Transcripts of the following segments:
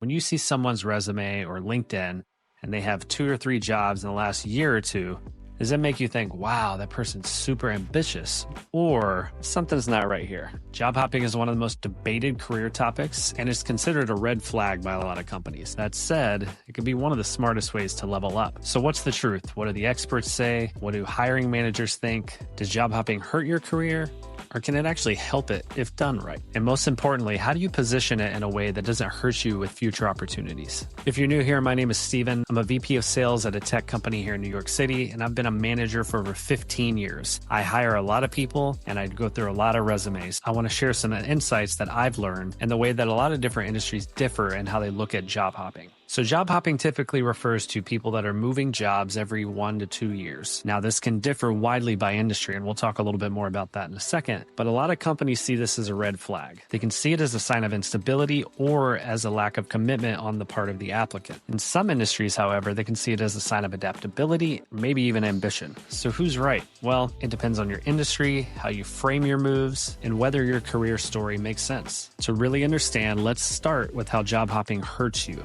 When you see someone's resume or LinkedIn and they have 2 or 3 jobs in the last year or two, does it make you think, wow, that person's super ambitious? Or something's not right here? Job hopping is one of the most debated career topics and is considered a red flag by a lot of companies. That said, it can be one of the smartest ways to level up. So what's the truth? What do the experts say? What do hiring managers think? Does job hopping hurt your career? Or can it actually help it if done right? And most importantly, how do you position it in a way that doesn't hurt you with future opportunities? If you're new here, my name is Steven. I'm a VP of sales at a tech company here in New York City, and I've been a manager for over 15 years. I hire a lot of people and I go through a lot of resumes. I want to share some insights that I've learned and the way that a lot of different industries differ in how they look at job hopping. So job hopping typically refers to people that are moving jobs every 1 to 2 years. Now, this can differ widely by industry, and we'll talk a little bit more about that in a second. But a lot of companies see this as a red flag. They can see it as a sign of instability or as a lack of commitment on the part of the applicant. In some industries, however, they can see it as a sign of adaptability, maybe even ambition. So who's right? Well, it depends on your industry, how you frame your moves, and whether your career story makes sense. To really understand, let's start with how job hopping hurts you.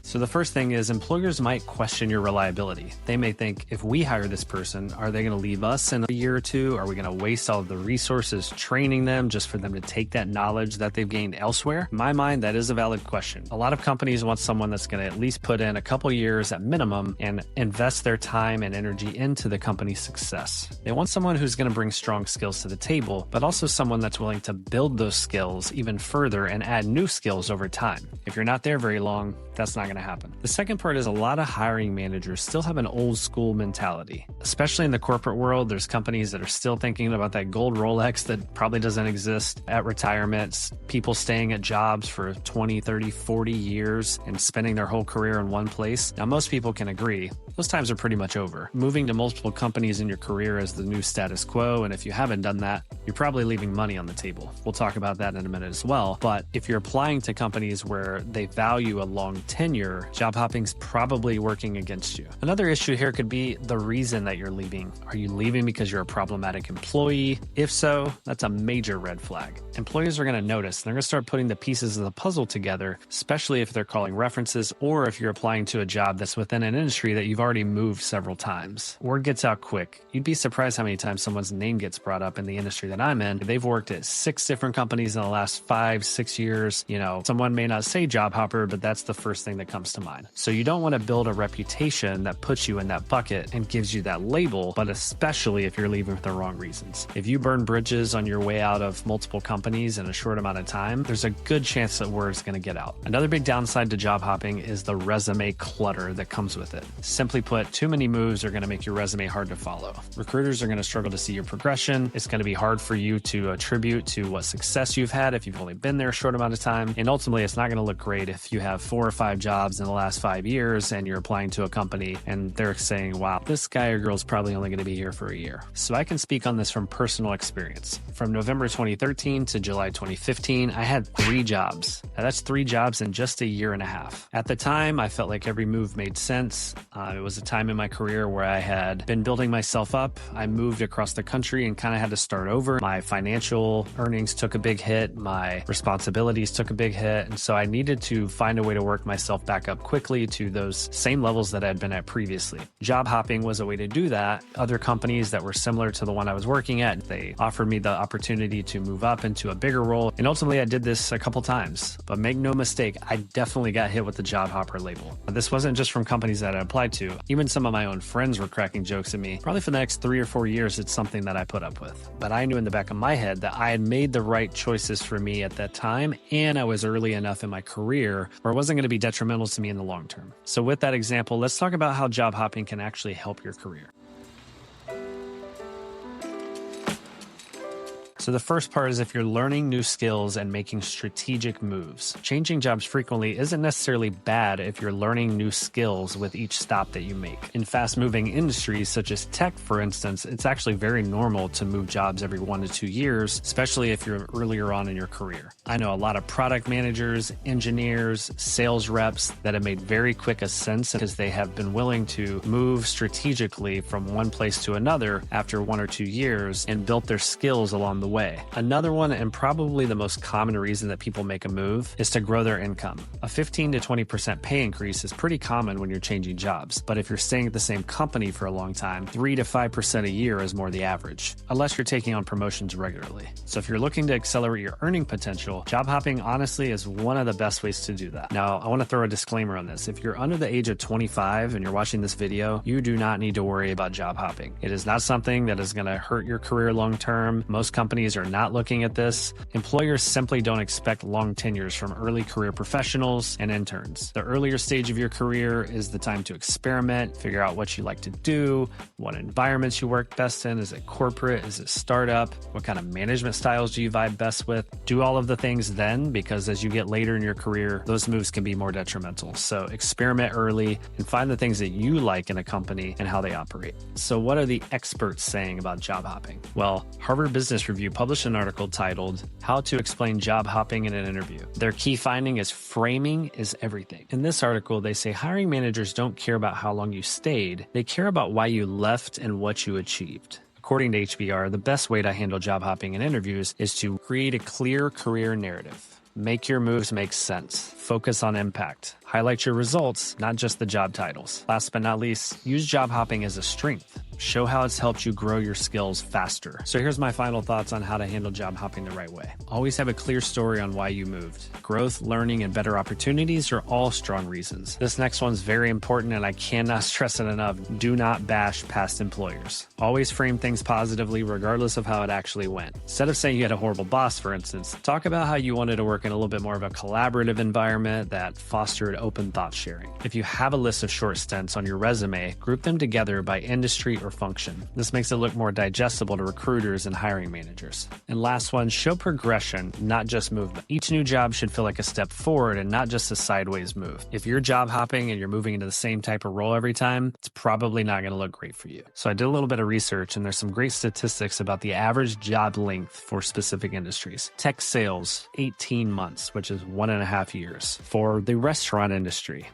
So the first thing is employers might question your reliability. They may think, if we hire this person, are they going to leave us in a year or two? Are we going to waste all of the resources training them just for them to take that knowledge that they've gained elsewhere? In my mind, that is a valid question. A lot of companies want someone that's going to at least put in a couple years at minimum and invest their time and energy into the company's success. They want someone who's going to bring strong skills to the table, but also someone that's willing to build those skills even further and add new skills over time. If you're not there very long, that's not going to happen. The second part is a lot of hiring managers still have an old school mentality. Especially in the corporate world, there's companies that are still thinking about that gold Rolex that probably doesn't exist at retirements, people staying at jobs for 20, 30, 40 years and spending their whole career in one place. Now, most people can agree. Those times are pretty much over. Moving to multiple companies in your career is the new status quo, and if you haven't done that, you're probably leaving money on the table. We'll talk about that in a minute as well. But if you're applying to companies where they value a long tenure, job hopping's probably working against you. Another issue here could be the reason that you're leaving. Are you leaving because you're a problematic employee? If so, that's a major red flag. Employers are going to notice. They're going to start putting the pieces of the puzzle together, especially if they're calling references or if you're applying to a job that's within an industry that you've already moved several times. Word gets out quick. You'd be surprised how many times someone's name gets brought up in the industry that I'm in. They've worked at 6 different companies in the last 5-6 years. You know, someone may not say job hopper, but that's the first thing that comes to mind. So you don't want to build a reputation that puts you in that bucket and gives you that label, but especially if you're leaving for the wrong reasons. If you burn bridges on your way out of multiple companies in a short amount of time, there's a good chance that word's going to get out. Another big downside to job hopping is the resume clutter that comes with it. Simply put, too many moves are going to make your resume hard to follow. Recruiters are going to struggle to see your progression. It's going to be hard for you to attribute to what success you've had if you've only been there a short amount of time. And ultimately, it's not going to look great if you have 4 or 5 jobs in the last 5 years and you're applying to a company and they're saying, wow, this guy or girl is probably only going to be here for a year. So I can speak on this from personal experience. From November 2013 to July 2015, I had 3 jobs. Now, that's 3 jobs in just a year and a half. At the time, I felt like every move made sense. It was a time in my career where I had been building myself up. I moved across the country and kind of had to start over. My financial earnings took a big hit. My responsibilities took a big hit. And so I needed to find a way to work myself back up quickly to those same levels that I'd been at previously. Job hopping was a way to do that. Other companies that were similar to the one I was working at, they offered me the opportunity to move up into a bigger role. And ultimately, I did this a couple times. But make no mistake, I definitely got hit with the job hopper label. This wasn't just from companies that I applied to. Even some of my own friends were cracking jokes at me. Probably for the next 3 or 4 years, it's something that I put up with. But I knew in the back of my head that I had made the right choices for me at that time, and I was early enough in my career where it wasn't going to be detrimental to me in the long term. So with that example, let's talk about how job hopping can actually help your career. So the first part is if you're learning new skills and making strategic moves. Changing jobs frequently isn't necessarily bad if you're learning new skills with each stop that you make. In fast-moving industries such as tech, for instance, it's actually very normal to move jobs every 1 to 2 years, especially if you're earlier on in your career. I know a lot of product managers, engineers, sales reps that have made very quick ascents because they have been willing to move strategically from one place to another after 1 or 2 years and built their skills along the way. Another one, and probably the most common reason that people make a move, is to grow their income. A 15 to 20% pay increase is pretty common when you're changing jobs, but if you're staying at the same company for a long time, 3 to 5% a year is more the average, unless you're taking on promotions regularly. So if you're looking to accelerate your earning potential, job hopping honestly is one of the best ways to do that. Now, I want to throw a disclaimer on this. If you're under the age of 25 and you're watching this video, you do not need to worry about job hopping. It is not something that is going to hurt your career long term. Most companies are not looking at this. Employers simply don't expect long tenures from early career professionals and interns. The earlier stage of your career is the time to experiment, figure out what you like to do, what environments you work best in. Is it corporate? Is it startup? What kind of management styles do you vibe best with? Do all of the things then, because as you get later in your career, those moves can be more detrimental. So experiment early and find the things that you like in a company and how they operate. So what are the experts saying about job hopping? Well, Harvard Business Review published an article titled "How to Explain Job Hopping in an Interview." Their key finding is framing is everything. In this article, they say hiring managers don't care about how long you stayed. They care about why you left and what you achieved. According to HBR, the best way to handle job hopping in interviews is to create a clear career narrative. Make your moves make sense. Focus on impact. Highlight your results, not just the job titles. Last but not least, use job hopping as a strength. Show how it's helped you grow your skills faster. So here's my final thoughts on how to handle job hopping the right way. Always have a clear story on why you moved. Growth, learning, and better opportunities are all strong reasons. This next one's very important, and I cannot stress it enough. Do not bash past employers. Always frame things positively, regardless of how it actually went. Instead of saying you had a horrible boss, for instance, talk about how you wanted to work in a little bit more of a collaborative environment that fostered open thought sharing. If you have a list of short stints on your resume, group them together by industry or function. This makes it look more digestible to recruiters and hiring managers. And last one, show progression, not just movement. Each new job should feel like a step forward and not just a sideways move. If you're job hopping and you're moving into the same type of role every time, it's probably not going to look great for you. So I did a little bit of research, and there's some great statistics about the average job length for specific industries. Tech sales, 18 months, which is 1.5 years. For the restaurant industry,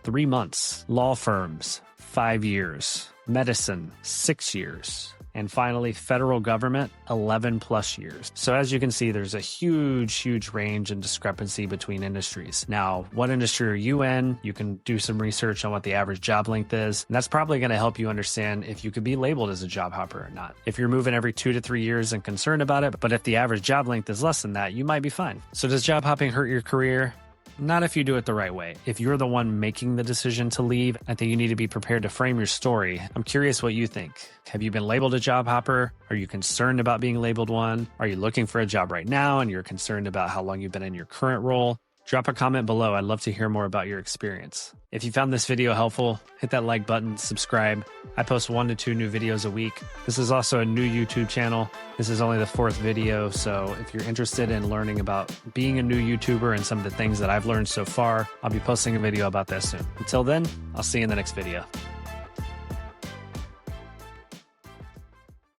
3 months. Law firms, 5 years. Medicine, 6 years. And finally, federal government, 11 plus years. So as you can see, there's a huge range and discrepancy between industries. Now, what industry are you in? You can do some research on what the average job length is. And that's probably going to help you understand if you could be labeled as a job hopper or not. If you're moving every 2 to 3 years and concerned about it, but if the average job length is less than that, you might be fine. So does job hopping hurt your career? Not if you do it the right way. If you're the one making the decision to leave, I think you need to be prepared to frame your story. I'm curious what you think. Have you been labeled a job hopper? Are you concerned about being labeled one? Are you looking for a job right now and you're concerned about how long you've been in your current role? Drop a comment below. I'd love to hear more about your experience. If you found this video helpful, hit that like button, subscribe. I post 1 to 2 new videos a week. This is also a new YouTube channel. This is only the 4th video, so if you're interested in learning about being a new YouTuber and some of the things that I've learned so far, I'll be posting a video about that soon. Until then, I'll see you in the next video.